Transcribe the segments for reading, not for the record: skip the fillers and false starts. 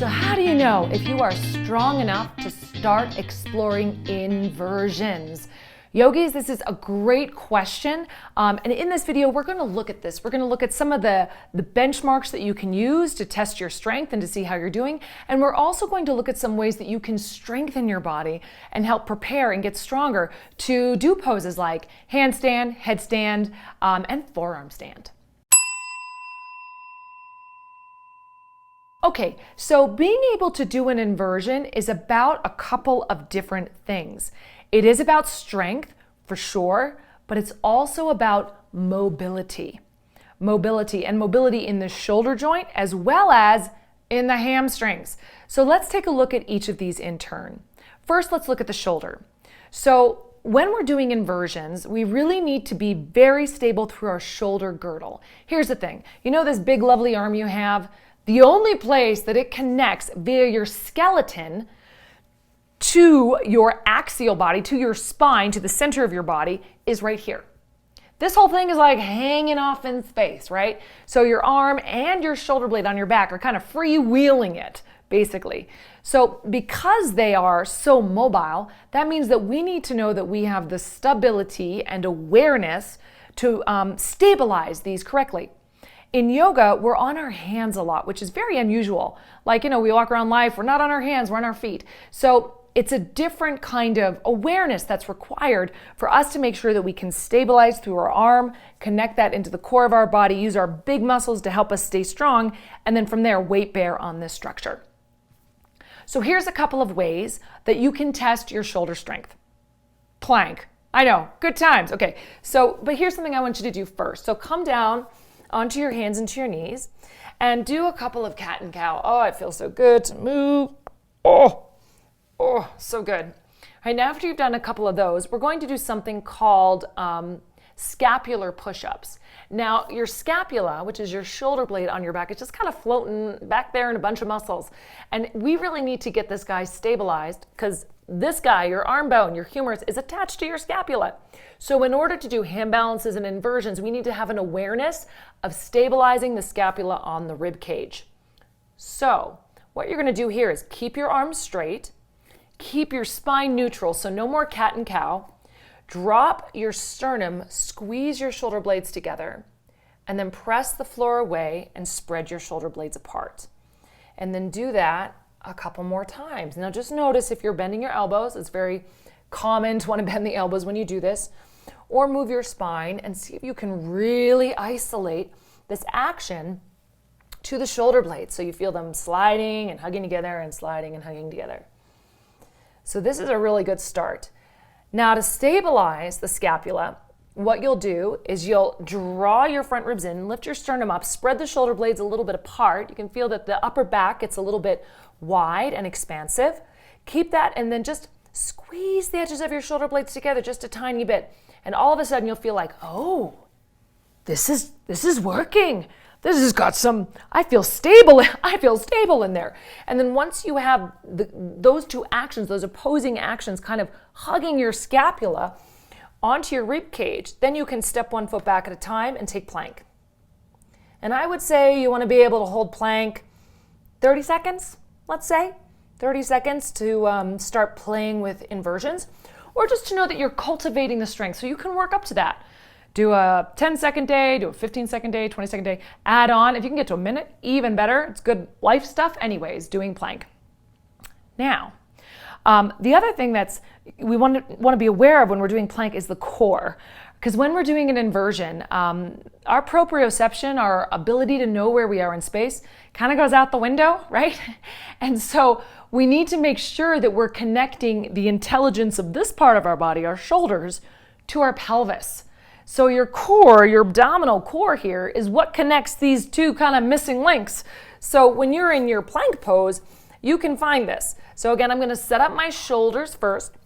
So how do you know if you are strong enough to start exploring inversions? Yogis, this is a great question. And in this video, we're going to look at this. We're going to look at some of the benchmarks that you can use to test your strength and to see how you're doing. And we're also going to look at some ways that you can strengthen your body and help prepare and get stronger to do poses like handstand, headstand, and forearm stand. Okay, so being able to do an inversion is about a couple of different things. It is about strength, for sure, but it's also about mobility. Mobility in the shoulder joint as well as in the hamstrings. So let's take a look at each of these in turn. First, let's look at the shoulder. So when we're doing inversions, we really need to be very stable through our shoulder girdle. Here's the thing. You know this big, lovely arm you have? The only place that it connects via your skeleton to your axial body, to your spine, to the center of your body, is right here. This whole thing is like hanging off in space, right? So your arm and your shoulder blade on your back are kind of freewheeling it, basically. So because they are so mobile, that means that we need to know that we have the stability and awareness to stabilize these correctly. In yoga, we're on our hands a lot, which is very unusual. Like, we walk around life, we're not on our hands, we're on our feet. So it's a different kind of awareness that's required for us to make sure that we can stabilize through our arm, connect that into the core of our body, use our big muscles to help us stay strong, and then from there, weight bear on this structure. So here's a couple of ways that you can test your shoulder strength. Plank. I know, good times. Okay, but here's something I want you to do first. So come down onto your hands and to your knees and do a couple of cat and cow. Oh, it feels so good to move. Oh, so good. All right, now after you've done a couple of those, we're going to do something called scapular push-ups. Now, your scapula, which is your shoulder blade on your back, it's just kind of floating back there in a bunch of muscles. And we really need to get this guy stabilized because this guy, your arm bone, your humerus, is attached to your scapula. So in order to do hand balances and inversions, we need to have an awareness of stabilizing the scapula on the rib cage. So what you're going to do here is keep your arms straight, keep your spine neutral, so no more cat and cow. Drop your sternum, squeeze your shoulder blades together, and then press the floor away and spread your shoulder blades apart. And then do that a couple more times. Now just notice if you're bending your elbows, it's very common to want to bend the elbows when you do this, or move your spine and see if you can really isolate this action to the shoulder blades so you feel them sliding and hugging together and sliding and hugging together. So this is a really good start. Now to stabilize the scapula, what you'll do is you'll draw your front ribs in, lift your sternum up, spread the shoulder blades a little bit apart. You can feel that the upper back gets a little bit wide and expansive. Keep that and then just squeeze the edges of your shoulder blades together just a tiny bit. And all of a sudden you'll feel like, oh, this is working. This has got some, I feel stable in there. And then once you have those two actions, those opposing actions kind of hugging your scapula onto your rib cage, then you can step 1 foot back at a time and take plank. And I would say you want to be able to hold plank 30 seconds, let's say. 30 seconds to start playing with inversions, or just to know that you're cultivating the strength so you can work up to that. Do a 10-second day, do a 15-second day, 20-second day, add on. If you can get to a minute, even better. It's good life stuff anyways, doing plank. Now, the other thing that's we want to be aware of when we're doing plank is the core. Because when we're doing an inversion, our proprioception, our ability to know where we are in space, kind of goes out the window, right? And so we need to make sure that we're connecting the intelligence of this part of our body, our shoulders, to our pelvis. So your core, your abdominal core here, is what connects these two kind of missing links. So when you're in your plank pose, you can find this. So again, I'm going to set up my shoulders first,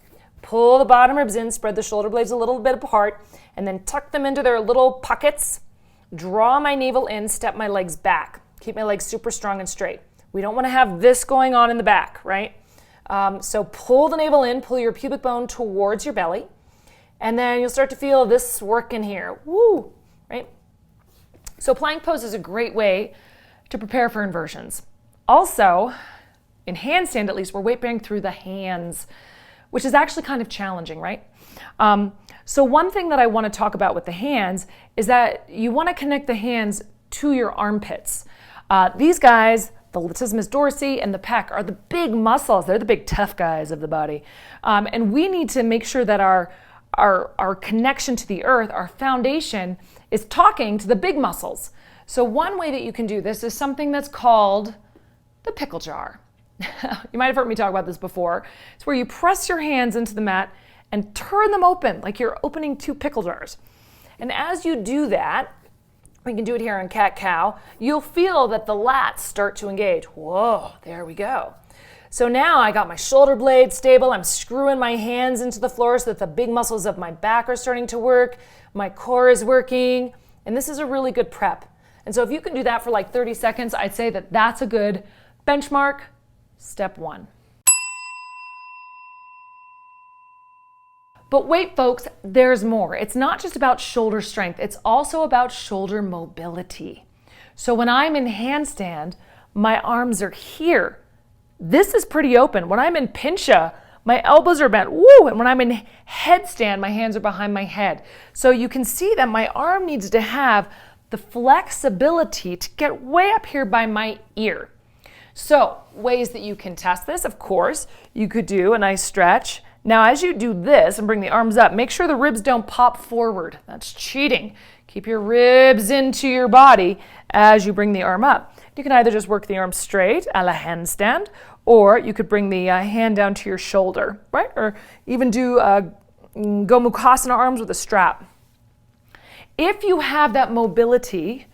pull the bottom ribs in, spread the shoulder blades a little bit apart, and then tuck them into their little pockets, draw my navel in, step my legs back. Keep my legs super strong and straight. We don't want to have this going on in the back, right? So pull the navel in, pull your pubic bone towards your belly. And then you'll start to feel this work in here. Woo, right? So plank pose is a great way to prepare for inversions. Also, in handstand at least, we're weight bearing through the hands, which is actually kind of challenging, right? So one thing that I want to talk about with the hands is that you want to connect the hands to your armpits. These guys, the latissimus dorsi and the pec, are the big muscles. They're the big tough guys of the body. And we need to make sure that our connection to the earth, our foundation, is talking to the big muscles. So one way that you can do this is something that's called the pickle jar. You might have heard me talk about this before. It's where you press your hands into the mat and turn them open like you're opening 2 pickle jars. And as you do that, we can do it here on cat-cow, you'll feel that the lats start to engage. Whoa, there we go. So now I got my shoulder blades stable. I'm screwing my hands into the floor so that the big muscles of my back are starting to work. My core is working. And this is a really good prep. And so if you can do that for like 30 seconds, I'd say that that's a good benchmark. Step 1. But wait, folks, there's more. It's not just about shoulder strength. It's also about shoulder mobility. So when I'm in handstand, my arms are here. This is pretty open. When I'm in pincha, my elbows are bent. Woo! And when I'm in headstand, my hands are behind my head. So you can see that my arm needs to have the flexibility to get way up here by my ear. So ways that you can test this, of course, you could do a nice stretch. Now, as you do this and bring the arms up, make sure the ribs don't pop forward. That's cheating. Keep your ribs into your body as you bring the arm up. You can either just work the arm straight, a la handstand, or you could bring the hand down to your shoulder, right? Or even do Gomukhasana arms with a strap. If you have that mobility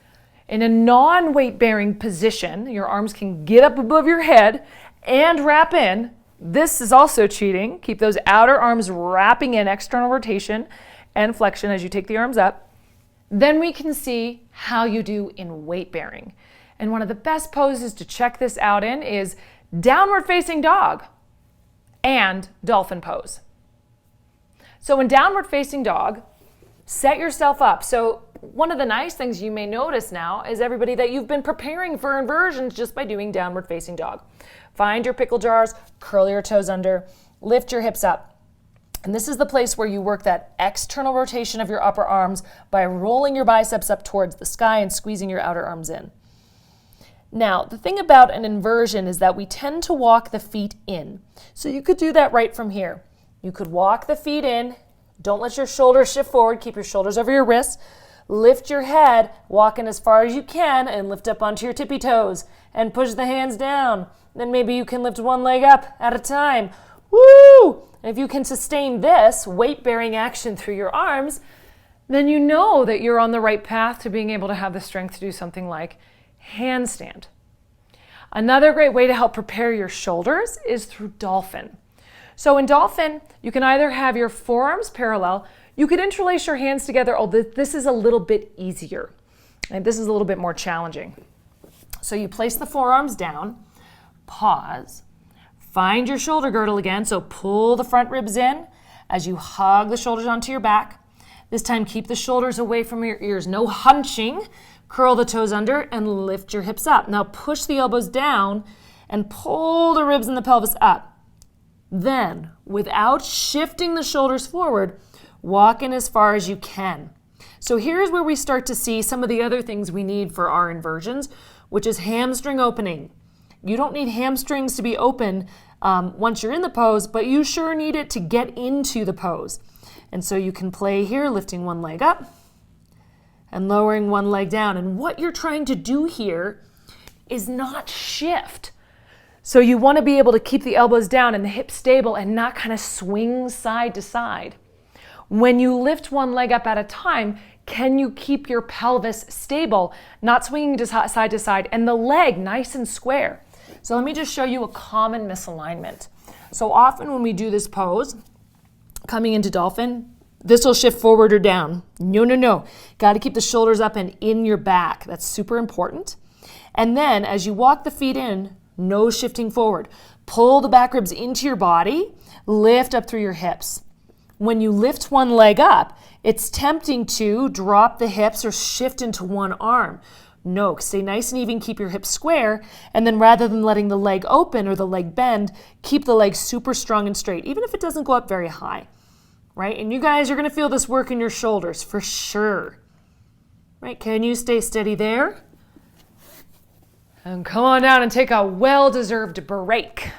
in a non-weight bearing position, your arms can get up above your head and wrap in. This is also cheating. Keep those outer arms wrapping in, external rotation and flexion as you take the arms up. Then we can see how you do in weight bearing. And one of the best poses to check this out in is downward facing dog and dolphin pose. So in downward facing dog, set yourself up. So one of the nice things you may notice now is everybody that you've been preparing for inversions just by doing downward facing dog. Find your pickle jars, curl your toes under, lift your hips up. And this is the place where you work that external rotation of your upper arms by rolling your biceps up towards the sky and squeezing your outer arms in. Now, the thing about an inversion is that we tend to walk the feet in. So you could do that right from here. You could walk the feet in. Don't let your shoulders shift forward. Keep your shoulders over your wrists. Lift your head, walk in as far as you can, and lift up onto your tippy toes and push the hands down. Then maybe you can lift one leg up at a time. Woo! And if you can sustain this weight-bearing action through your arms, then you know that you're on the right path to being able to have the strength to do something like handstand. Another great way to help prepare your shoulders is through Dolphin. So in Dolphin, you can either have your forearms parallel. You could interlace your hands together, although this is a little bit easier. And this is a little bit more challenging. So you place the forearms down, pause, find your shoulder girdle again, so pull the front ribs in as you hug the shoulders onto your back. This time keep the shoulders away from your ears, no hunching. Curl the toes under and lift your hips up. Now push the elbows down and pull the ribs and the pelvis up. Then, without shifting the shoulders forward, walk in as far as you can. So here's where we start to see some of the other things we need for our inversions, which is hamstring opening. You don't need hamstrings to be open once you're in the pose, but you sure need it to get into the pose. And so you can play here, lifting one leg up and lowering one leg down. And what you're trying to do here is not shift. So you want to be able to keep the elbows down and the hips stable and not kind of swing side to side. When you lift one leg up at a time, can you keep your pelvis stable, not swinging side to side, and the leg nice and square? So let me just show you a common misalignment. So often when we do this pose, coming into Dolphin, this will shift forward or down. No. Got to keep the shoulders up and in your back. That's super important. And then as you walk the feet in, no shifting forward. Pull the back ribs into your body, lift up through your hips. When you lift one leg up, it's tempting to drop the hips or shift into one arm. No, stay nice and even, keep your hips square, and then rather than letting the leg open or the leg bend, keep the leg super strong and straight, even if it doesn't go up very high, right? And you guys are gonna feel this work in your shoulders for sure, right? Can you stay steady there? And come on down and take a well-deserved break.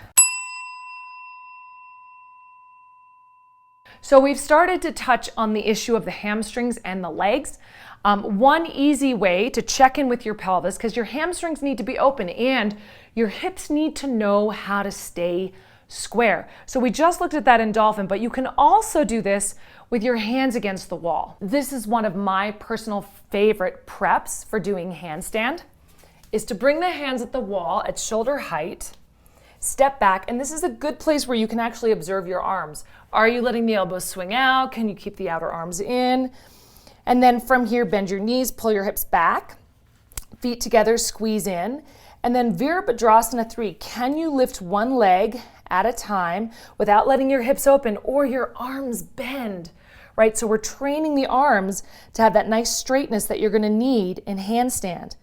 So we've started to touch on the issue of the hamstrings and the legs. One easy way to check in with your pelvis, because your hamstrings need to be open and your hips need to know how to stay square. So we just looked at that in Dolphin, but you can also do this with your hands against the wall. This is one of my personal favorite preps for doing handstand, is to bring the hands at the wall at shoulder height, step back, and this is a good place where you can actually observe your arms. Are you letting the elbows swing out? Can you keep the outer arms in? And then from here, bend your knees, pull your hips back, feet together, squeeze in, and then Virabhadrasana 3. Can you lift one leg at a time without letting your hips open or your arms bend, right? So we're training the arms to have that nice straightness that you're gonna need in handstand.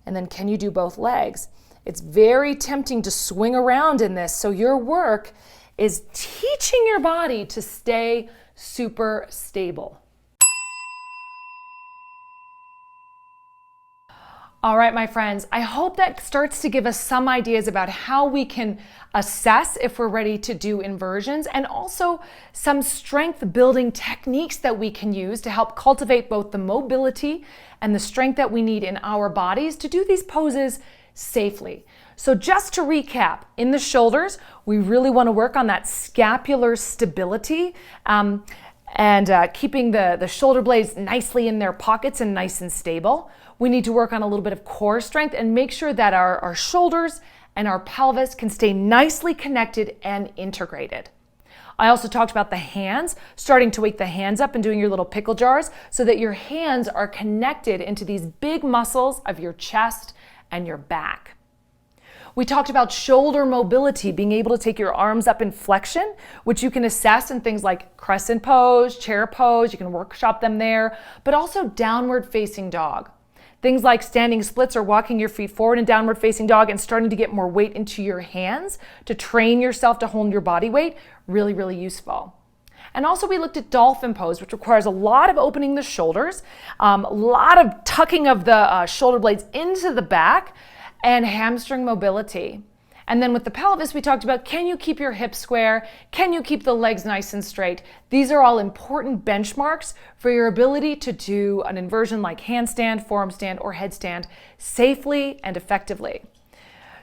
And then can you do both legs? It's very tempting to swing around in this, so your work is teaching your body to stay super stable. All right, my friends, I hope that starts to give us some ideas about how we can assess if we're ready to do inversions, and also some strength building techniques that we can use to help cultivate both the mobility and the strength that we need in our bodies to do these poses safely. So just to recap, in the shoulders, we really want to work on that scapular stability and keeping the shoulder blades nicely in their pockets and nice and stable. We need to work on a little bit of core strength and make sure that our shoulders and our pelvis can stay nicely connected and integrated. I also talked about the hands, starting to wake the hands up and doing your little pickle jars so that your hands are connected into these big muscles of your chest and your back. We talked about shoulder mobility, being able to take your arms up in flexion, which you can assess in things like crescent pose, chair pose, you can workshop them there, but also downward facing dog. Things like standing splits or walking your feet forward in downward facing dog and starting to get more weight into your hands to train yourself to hold your body weight, really, really useful. And also we looked at dolphin pose, which requires a lot of opening the shoulders, a lot of tucking of the shoulder blades into the back, and hamstring mobility. And then with the pelvis, we talked about, can you keep your hips square? Can you keep the legs nice and straight? These are all important benchmarks for your ability to do an inversion like handstand, forearm stand, or headstand safely and effectively.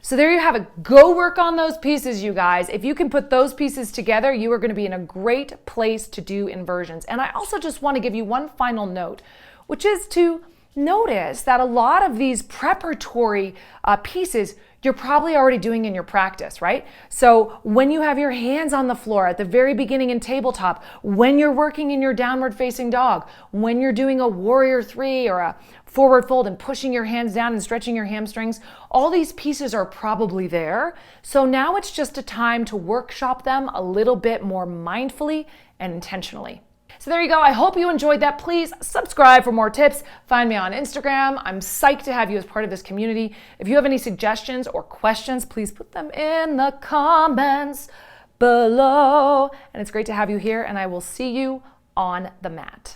So there you have it. Go work on those pieces, you guys. If you can put those pieces together, you are going to be in a great place to do inversions. And I also just want to give you one final note, which is to notice that a lot of these preparatory pieces you're probably already doing in your practice, right? So when you have your hands on the floor at the very beginning in tabletop, when you're working in your downward facing dog, when you're doing a warrior 3 or a forward fold and pushing your hands down and stretching your hamstrings, all these pieces are probably there. So now it's just a time to workshop them a little bit more mindfully and intentionally. So there you go. I hope you enjoyed that. Please subscribe for more tips. Find me on Instagram. I'm psyched to have you as part of this community. If you have any suggestions or questions, please put them in the comments below. And it's great to have you here, and I will see you on the mat.